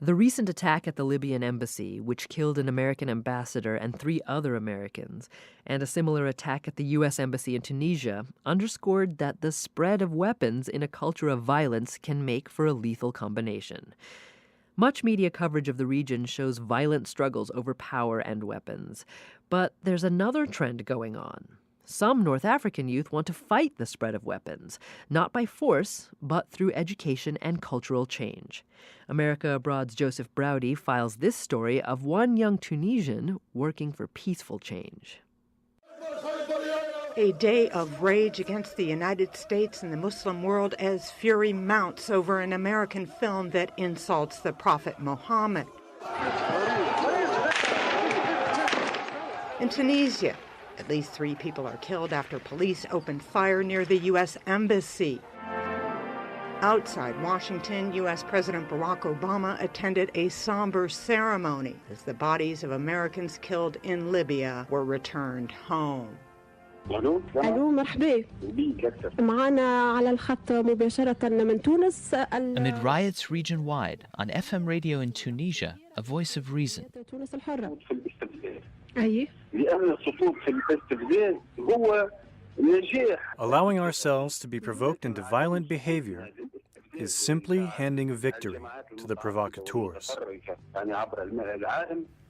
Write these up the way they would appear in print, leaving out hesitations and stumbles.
The recent attack at the Libyan embassy, which killed an American ambassador and 3 other Americans, and a similar attack at the U.S. embassy in Tunisia, underscored that the spread of weapons in a culture of violence can make for a lethal combination. Much media coverage of the region shows violent struggles over power and weapons. But there's another trend going on. Some North African youth want to fight the spread of weapons, not by force, but through education and cultural change. America Abroad's Joseph Browdy files this story of one young Tunisian working for peaceful change. A day of rage against the United States and the Muslim world as fury mounts over an American film that insults the Prophet Muhammad. In Tunisia, at least 3 people are killed after police opened fire near the U.S. Embassy. Outside Washington, U.S. President Barack Obama attended a somber ceremony as the bodies of Americans killed in Libya were returned home. الو مرحبا معنا على الخط مباشرة من تونس. Amid riots region-wide, on FM radio in Tunisia, a voice of reason. Allowing ourselves to be provoked into violent behavior is simply handing a victory to the provocateurs.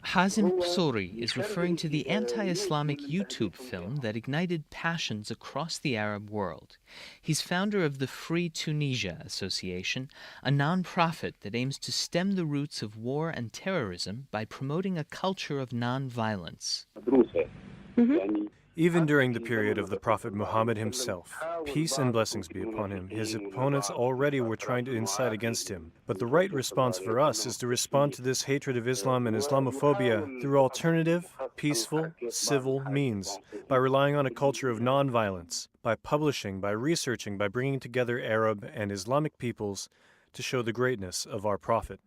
Hazem Ksouri is referring to the anti-Islamic YouTube film that ignited passions across the Arab world. He's founder of the Free Tunisia Association, a non-profit that aims to stem the roots of war and terrorism by promoting a culture of non-violence. Even during the period of the Prophet Muhammad himself, peace and blessings be upon him, his opponents already were trying to incite against him. But the right response for us is to respond to this hatred of Islam and Islamophobia through alternative, peaceful, civil means, by relying on a culture of nonviolence, by publishing, by researching, by bringing together Arab and Islamic peoples to show the greatness of our Prophet.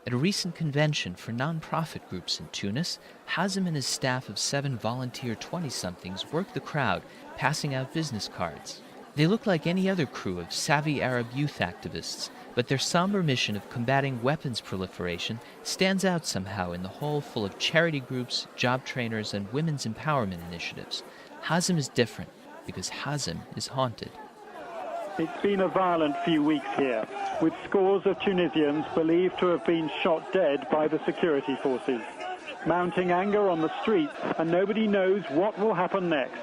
At a recent convention for non-profit groups in Tunis, Hazem and his staff of 7 volunteer 20-somethings worked the crowd, passing out business cards. They look like any other crew of savvy Arab youth activists, but their somber mission of combating weapons proliferation stands out somehow in the hole full of charity groups, job trainers, and women's empowerment initiatives. Hazem is different because Hazem is haunted. It's been a violent few weeks here, with scores of Tunisians believed to have been shot dead by the security forces. Mounting anger on the streets, and nobody knows what will happen next.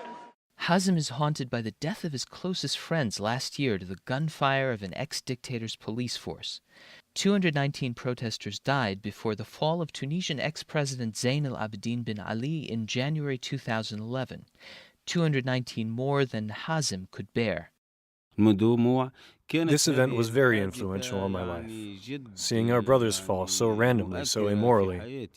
Hazem is haunted by the death of his closest friends last year to the gunfire of an ex-dictator's police force. 219 protesters died before the fall of Tunisian ex-president Zain al-Abidine bin Ali in January 2011. 219 more than Hazem could bear. This event was very influential on my life, seeing our brothers fall so randomly, so immorally.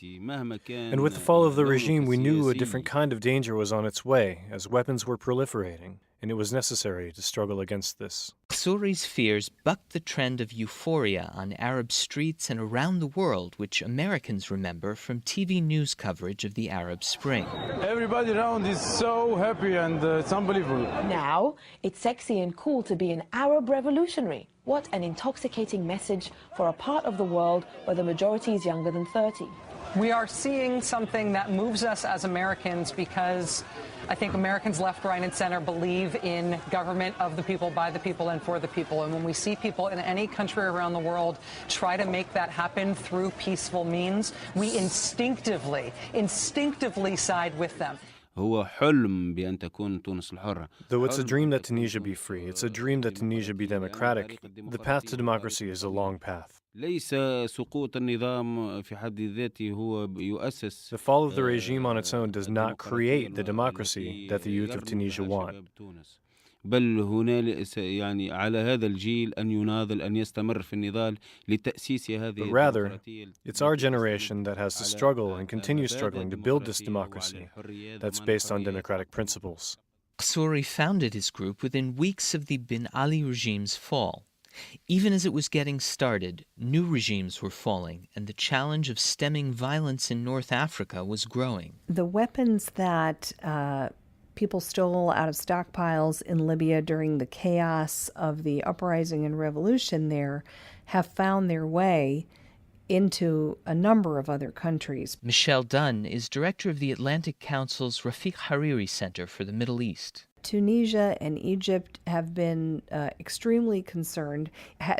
And with the fall of the regime, we knew a different kind of danger was on its way, as weapons were proliferating, and it was necessary to struggle against this. Ksouri's fears bucked the trend of euphoria on Arab streets and around the world, which Americans remember from TV news coverage of the Arab Spring. Everybody around is so happy and it's unbelievable. Now, it's sexy and cool to be an Arab revolutionary. What an intoxicating message for a part of the world where the majority is younger than 30. We are seeing something that moves us as Americans because I think Americans left, right, and center believe in government of the people, by the people, and for the people. And when we see people in any country around the world try to make that happen through peaceful means, we instinctively side with them. Though it's a dream that Tunisia be free, it's a dream that Tunisia be democratic, the path to democracy is a long path. The fall of the regime on its own does not create the democracy that the youth of Tunisia want. But rather, it's our generation that has to struggle and continue struggling to build this democracy that's based on democratic principles. Ksouri founded his group within weeks of the Bin Ali regime's fall. Even as it was getting started, new regimes were falling, and the challenge of stemming violence in North Africa was growing. The weapons that people stole out of stockpiles in Libya during the chaos of the uprising and revolution there have found their way into a number of other countries. Michelle Dunn is director of the Atlantic Council's Rafiq Hariri Center for the Middle East. Tunisia and Egypt have been extremely concerned.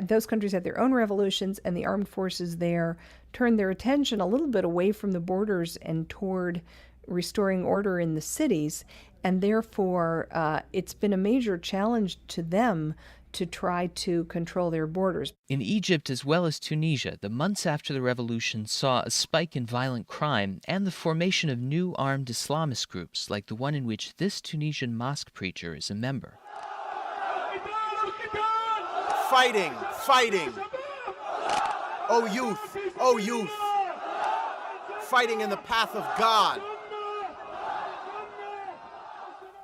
Those countries had their own revolutions, and the armed forces there turned their attention a little bit away from the borders and toward restoring order in the cities. And therefore, it's been a major challenge to them to try to control their borders. In Egypt as well as Tunisia, the months after the revolution saw a spike in violent crime and the formation of new armed Islamist groups like the one in which this Tunisian mosque preacher is a member. Fighting, fighting. O youth, fighting in the path of God.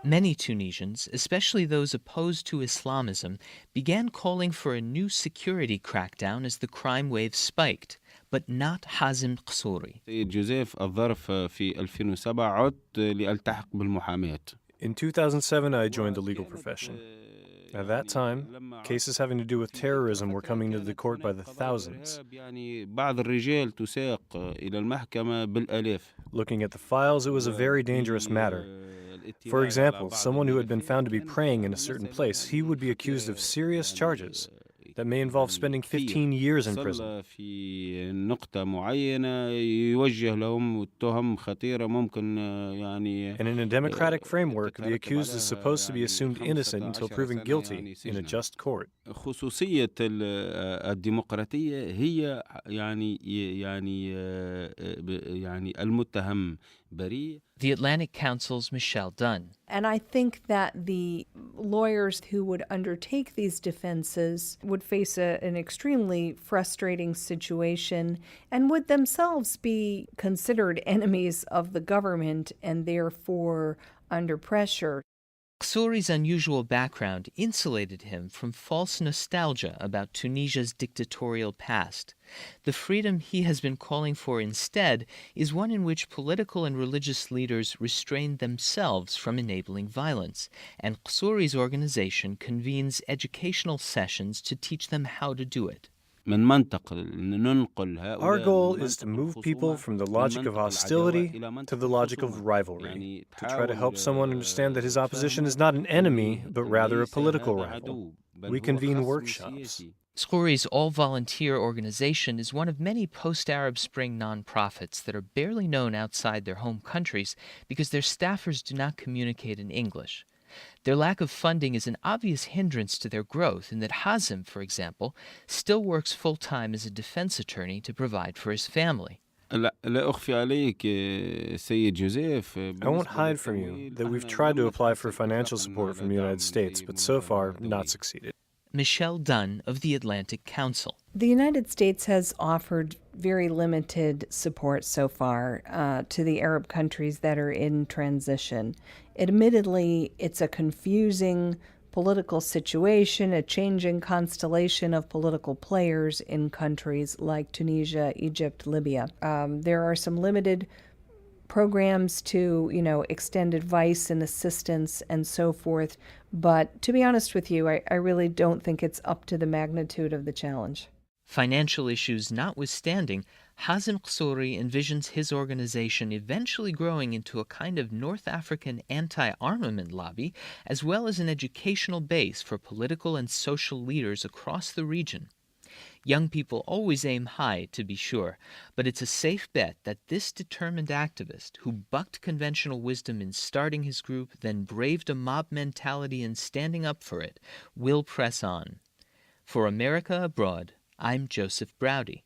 Many Tunisians, especially those opposed to Islamism, began calling for a new security crackdown as the crime wave spiked, but not Hazem Ksouri. In 2007, I joined the legal profession. At that time, cases having to do with terrorism were coming to the court by the thousands. Looking at the files, it was a very dangerous matter. For example, someone who had been found to be praying in a certain place, he would be accused of serious charges that may involve spending 15 years in prison. And in a democratic framework, the accused is supposed to be assumed innocent until proven guilty in a just court. The Atlantic Council's Michelle Dunn. And I think that the lawyers who would undertake these defenses would face an extremely frustrating situation and would themselves be considered enemies of the government and therefore under pressure. Ksouri's unusual background insulated him from false nostalgia about Tunisia's dictatorial past. The freedom he has been calling for instead is one in which political and religious leaders restrain themselves from enabling violence, and Ksouri's organization convenes educational sessions to teach them how to do it. Our goal is to move people from the logic of hostility to the logic of rivalry, to try to help someone understand that his opposition is not an enemy, but rather a political rival. We convene workshops. Ksouri's all-volunteer organization is one of many post-Arab Spring nonprofits that are barely known outside their home countries because their staffers do not communicate in English. Their lack of funding is an obvious hindrance to their growth in that Hazem, for example, still works full-time as a defense attorney to provide for his family. I won't hide from you that we've tried to apply for financial support from the United States, but so far not succeeded. Michelle Dunn of the Atlantic Council. The United States has offered very limited support so far to the Arab countries that are in transition. Admittedly, it's a confusing political situation, a changing constellation of political players in countries like Tunisia, Egypt, Libya. There are some limited programs to, extend advice and assistance and so forth. But to be honest with you, I really don't think it's up to the magnitude of the challenge. Financial issues notwithstanding, Hazem Ksouri envisions his organization eventually growing into a kind of North African anti-armament lobby, as well as an educational base for political and social leaders across the region. Young people always aim high, to be sure, but it's a safe bet that this determined activist, who bucked conventional wisdom in starting his group, then braved a mob mentality in standing up for it, will press on. For America Abroad, I'm Joseph Browdy.